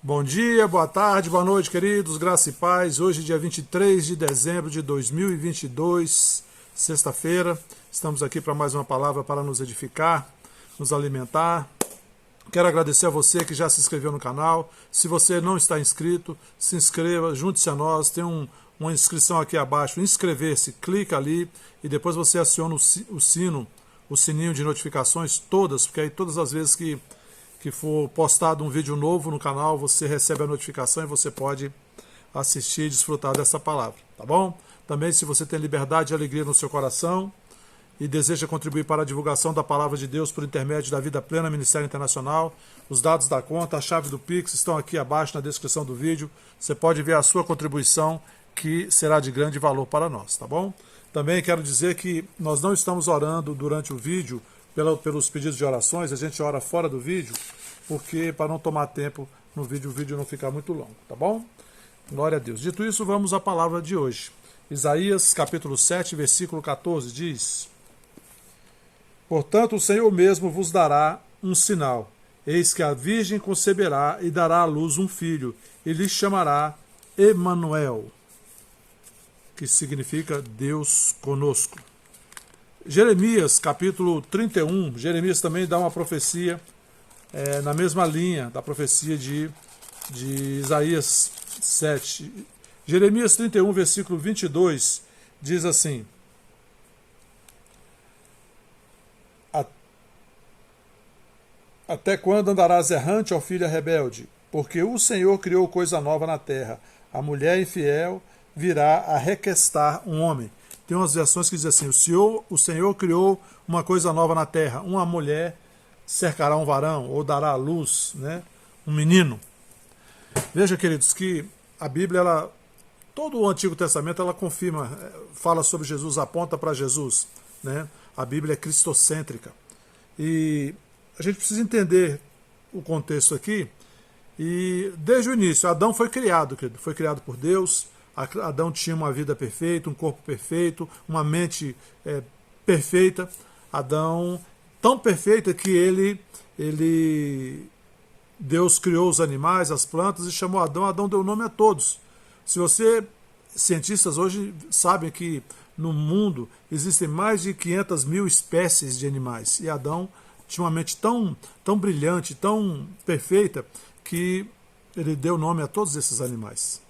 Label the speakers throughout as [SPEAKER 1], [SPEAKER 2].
[SPEAKER 1] Bom dia, boa tarde, boa noite, queridos, graça e paz. Hoje, dia 23 de dezembro de 2022, sexta-feira. Estamos aqui para mais uma palavra para nos edificar, nos alimentar. Quero agradecer a você que já se inscreveu no canal. Se você não está inscrito, se inscreva, junte-se a nós. Tem uma inscrição aqui abaixo, inscrever-se, clica ali e depois você aciona o sino, o sininho de notificações todas, porque aí todas as vezes que for postado um vídeo novo no canal, você recebe a notificação e você pode assistir e desfrutar dessa palavra, tá bom? Também, se você tem liberdade e alegria no seu coração e deseja contribuir para a divulgação da palavra de Deus por intermédio da Vida Plena Ministério Internacional, os dados da conta, a chave do Pix estão aqui abaixo na descrição do vídeo. Você pode ver a sua contribuição, que será de grande valor para nós, tá bom? Também quero dizer que nós não estamos orando durante o vídeo pelos pedidos de orações, a gente ora fora do vídeo, porque para não tomar tempo no vídeo, o vídeo não ficar muito longo, tá bom? Glória a Deus. Dito isso, vamos à palavra de hoje. Isaías, capítulo 7, versículo 14, diz: Portanto, o Senhor mesmo vos dará um sinal. Eis que a virgem conceberá e dará à luz um filho, e lhe chamará Emanuel, que significa Deus conosco. Jeremias, capítulo 31, Jeremias também dá uma profecia na mesma linha da profecia de Isaías 7. Jeremias 31, versículo 22, diz assim: Até quando andarás errante, ó filha rebelde? Porque o Senhor criou coisa nova na terra. A mulher infiel virá a requestar um homem. Tem umas versões que dizem assim: o Senhor criou uma coisa nova na terra. Uma mulher cercará um varão, ou dará à luz, né, um menino. Veja, queridos, que a Bíblia, todo o Antigo Testamento, ela confirma, fala sobre Jesus, aponta para Jesus, né? A Bíblia é cristocêntrica. E a gente precisa entender o contexto aqui. E desde o início, Adão foi criado, querido, foi criado por Deus. Adão tinha uma vida perfeita, um corpo perfeito, uma mente perfeita. Adão, tão perfeita que Deus criou os animais, as plantas e chamou Adão. Adão deu nome a todos. Cientistas hoje sabem que no mundo existem mais de 500 mil espécies de animais. E Adão tinha uma mente tão brilhante, tão perfeita, que ele deu nome a todos esses animais.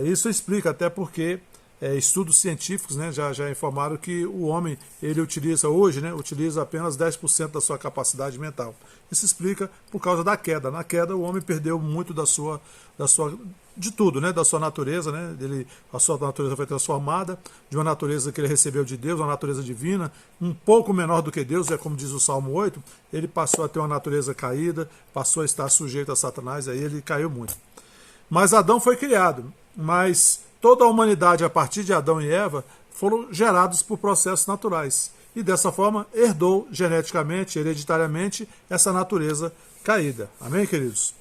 [SPEAKER 1] Isso explica até porque estudos científicos, né, já informaram que o homem ele utiliza hoje, né, utiliza apenas 10% da sua capacidade mental. Isso explica por causa da queda. Na queda o homem perdeu muito de tudo, né, da sua natureza, né, a sua natureza foi transformada de uma natureza que ele recebeu de Deus, uma natureza divina, um pouco menor do que Deus, como diz o Salmo 8, ele passou a ter uma natureza caída, passou a estar sujeito a Satanás, aí ele caiu muito. Mas Adão foi criado, mas toda a humanidade, a partir de Adão e Eva, foram gerados por processos naturais. E dessa forma, herdou geneticamente, hereditariamente, essa natureza caída. Amém, queridos?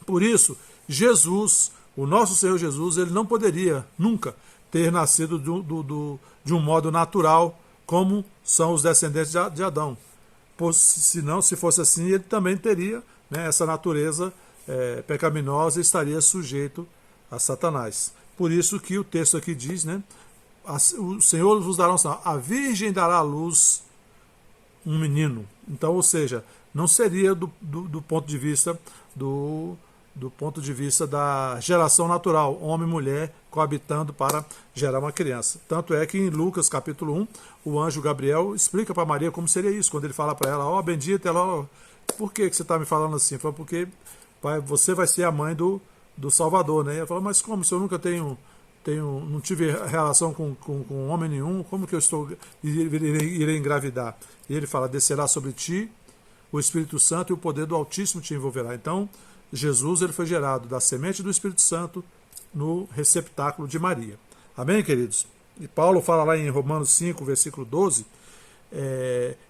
[SPEAKER 1] Por isso, Jesus, o nosso Senhor Jesus, ele não poderia nunca ter nascido de um modo natural, como são os descendentes de Adão. Senão, se fosse assim, ele também teria, né, essa natureza pecaminosa, estaria sujeito a Satanás. Por isso que o texto aqui diz, né, o Senhor vos dará um sinal, a virgem dará à luz um menino. Então, ou seja, não seria do ponto de vista do ponto de vista da geração natural, homem e mulher coabitando para gerar uma criança. Tanto é que em Lucas capítulo 1, o anjo Gabriel explica para Maria como seria isso, quando ele fala para ela: ó, bendita, ela, por que você está me falando assim? Ele fala: porque pai, você vai ser a mãe do Salvador, né? Ela fala: mas como, se eu nunca não tive relação com homem nenhum, como que eu irei engravidar? E ele fala: descerá sobre ti o Espírito Santo e o poder do Altíssimo te envolverá. Então, Jesus ele foi gerado da semente do Espírito Santo no receptáculo de Maria. Amém, queridos? E Paulo fala lá em Romanos 5, versículo 12,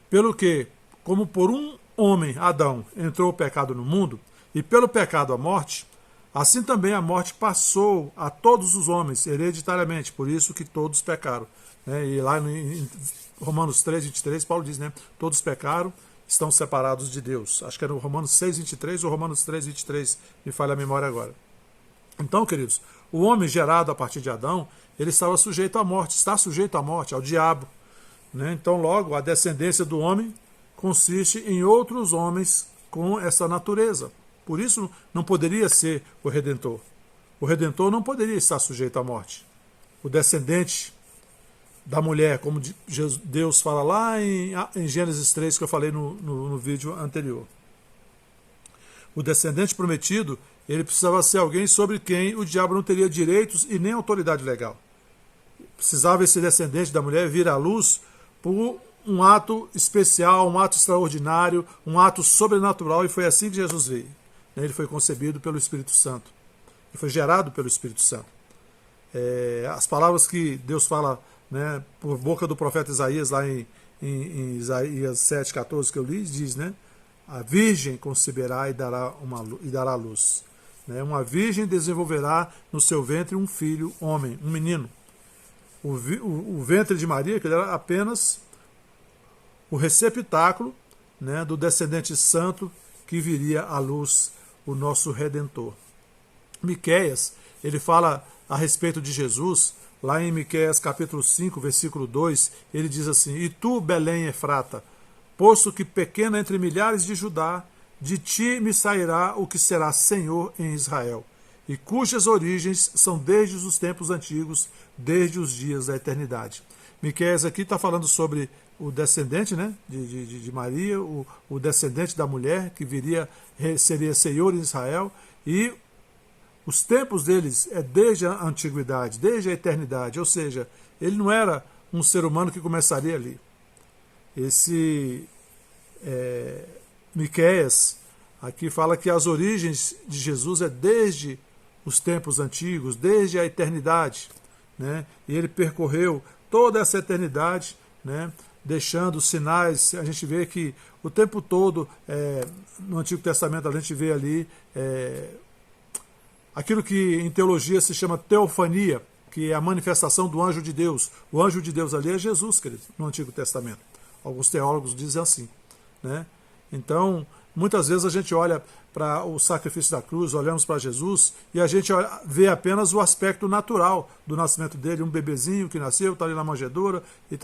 [SPEAKER 1] pelo que, como por um homem, Adão, entrou o pecado no mundo, e pelo pecado a morte, assim também a morte passou a todos os homens, hereditariamente, por isso que todos pecaram. E lá em Romanos 3, 23, Paulo diz, né, todos pecaram estão separados de Deus. Acho que era no Romanos 6:23 ou Romanos 3:23, me falha a memória agora. Então, queridos, o homem gerado a partir de Adão, ele estava sujeito à morte, está sujeito à morte, ao diabo, né? Então, logo, a descendência do homem consiste em outros homens com essa natureza. Por isso, não poderia ser o Redentor. O Redentor não poderia estar sujeito à morte. O descendente da mulher, como Deus fala lá em Gênesis 3, que eu falei no vídeo anterior. O descendente prometido, ele precisava ser alguém sobre quem o diabo não teria direitos e nem autoridade legal. Precisava esse descendente da mulher vir à luz por um ato especial, um ato extraordinário, um ato sobrenatural, e foi assim que Jesus veio. Ele foi concebido pelo Espírito Santo. Ele foi gerado pelo Espírito Santo. As palavras que Deus fala, né, por boca do profeta Isaías, lá em Isaías 7,14, que eu li, diz, né, a virgem conceberá e dará luz. Né, uma virgem desenvolverá no seu ventre um filho, homem, um menino. O ventre de Maria, que era apenas o receptáculo, né, do descendente santo que viria à luz, o nosso Redentor. Miqueias, ele fala a respeito de Jesus, lá em Miqueias capítulo 5, versículo 2, ele diz assim: E tu, Belém Efrata, posto que pequena entre milhares de Judá, de ti me sairá o que será Senhor em Israel, e cujas origens são desde os tempos antigos, desde os dias da eternidade. Miqueias aqui está falando sobre o descendente, né, de Maria, o descendente da mulher, que seria Senhor em Israel, e os tempos deles é desde a antiguidade, desde a eternidade, ou seja, ele não era um ser humano que começaria ali. Esse Miqueias aqui fala que as origens de Jesus é desde os tempos antigos, desde a eternidade, né? E ele percorreu toda essa eternidade, né, deixando sinais. A gente vê que o tempo todo, no Antigo Testamento, a gente vê ali aquilo que em teologia se chama teofania, que é a manifestação do anjo de Deus. O anjo de Deus ali é Jesus, querido, no Antigo Testamento. Alguns teólogos dizem assim, né? Então, muitas vezes a gente olha para o sacrifício da cruz, olhamos para Jesus e a gente vê apenas o aspecto natural do nascimento dele, um bebezinho que nasceu, está ali na manjedoura, e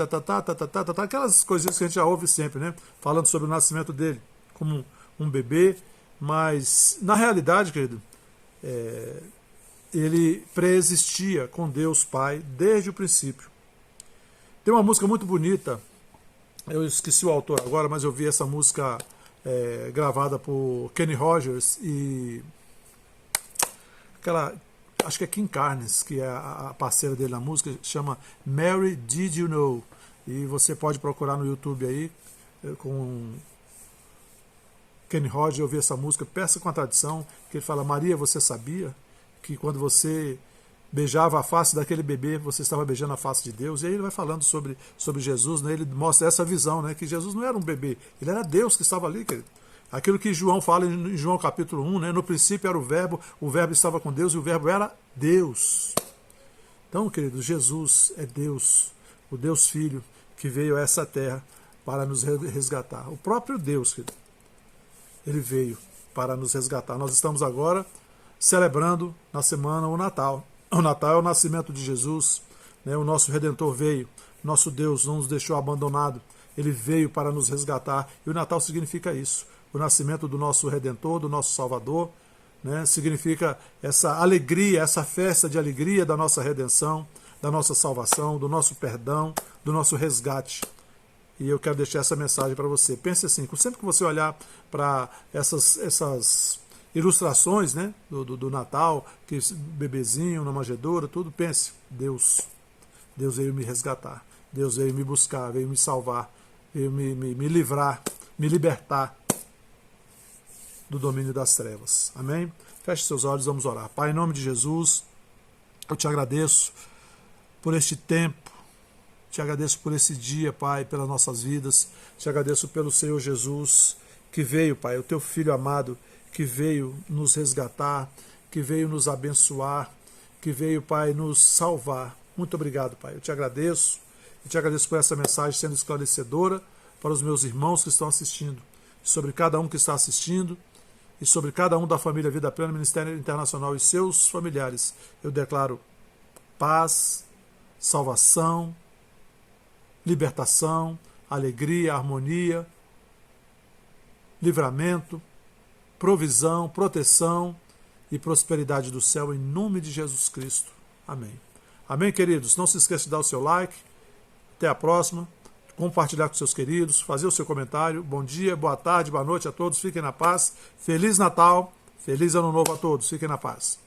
[SPEAKER 1] aquelas coisinhas que a gente já ouve sempre, né? Falando sobre o nascimento dele como um bebê, mas na realidade, querido, ele preexistia com Deus Pai desde o princípio. Tem uma música muito bonita, eu esqueci o autor agora, mas eu vi essa música gravada por Kenny Rogers e aquela, acho que é Kim Carnes, que é a parceira dele na música, chama Mary Did You Know, e você pode procurar no YouTube aí com Kenny Rogers, ouvir essa música, peça com a tradição, que ele fala: Maria, você sabia que quando você beijava a face daquele bebê, você estava beijando a face de Deus? E aí ele vai falando sobre Jesus, né? Ele mostra essa visão, né? Que Jesus não era um bebê, ele era Deus que estava ali, querido. Aquilo que João fala em João capítulo 1, né? No princípio era o Verbo estava com Deus e o Verbo era Deus. Então, querido, Jesus é Deus, o Deus Filho, que veio a essa terra para nos resgatar. O próprio Deus, querido, ele veio para nos resgatar. Nós estamos agora celebrando na semana o Natal. O Natal é o nascimento de Jesus, né? O nosso Redentor veio, nosso Deus não nos deixou abandonado, ele veio para nos resgatar, e o Natal significa isso, o nascimento do nosso Redentor, do nosso Salvador, né? Significa essa alegria, essa festa de alegria da nossa redenção, da nossa salvação, do nosso perdão, do nosso resgate. E eu quero deixar essa mensagem para você. Pense assim, sempre que você olhar para essas ilustrações, né, do Natal, que bebezinho na manjedoura, tudo, pense: Deus veio me resgatar, Deus veio me buscar, veio me salvar, veio me livrar, me libertar do domínio das trevas. Amém? Feche seus olhos, vamos orar. Pai, em nome de Jesus, eu te agradeço por este tempo, te agradeço por esse dia, Pai, pelas nossas vidas, te agradeço pelo Senhor Jesus, que veio, Pai, o teu Filho amado, que veio nos resgatar, que veio nos abençoar, que veio, Pai, nos salvar. Muito obrigado, Pai. Eu te agradeço por essa mensagem sendo esclarecedora para os meus irmãos que estão assistindo. sobre cada um que está assistindo e sobre cada um da família Vida Plena, Ministério Internacional e seus familiares. Eu declaro paz, salvação, libertação, alegria, harmonia, livramento, provisão, proteção e prosperidade do céu em nome de Jesus Cristo. Amém. Amém, queridos? Não se esqueça de dar o seu like. Até a próxima. Compartilhar com seus queridos, fazer o seu comentário. Bom dia, boa tarde, boa noite a todos. Fiquem na paz. Feliz Natal, feliz Ano Novo a todos. Fiquem na paz.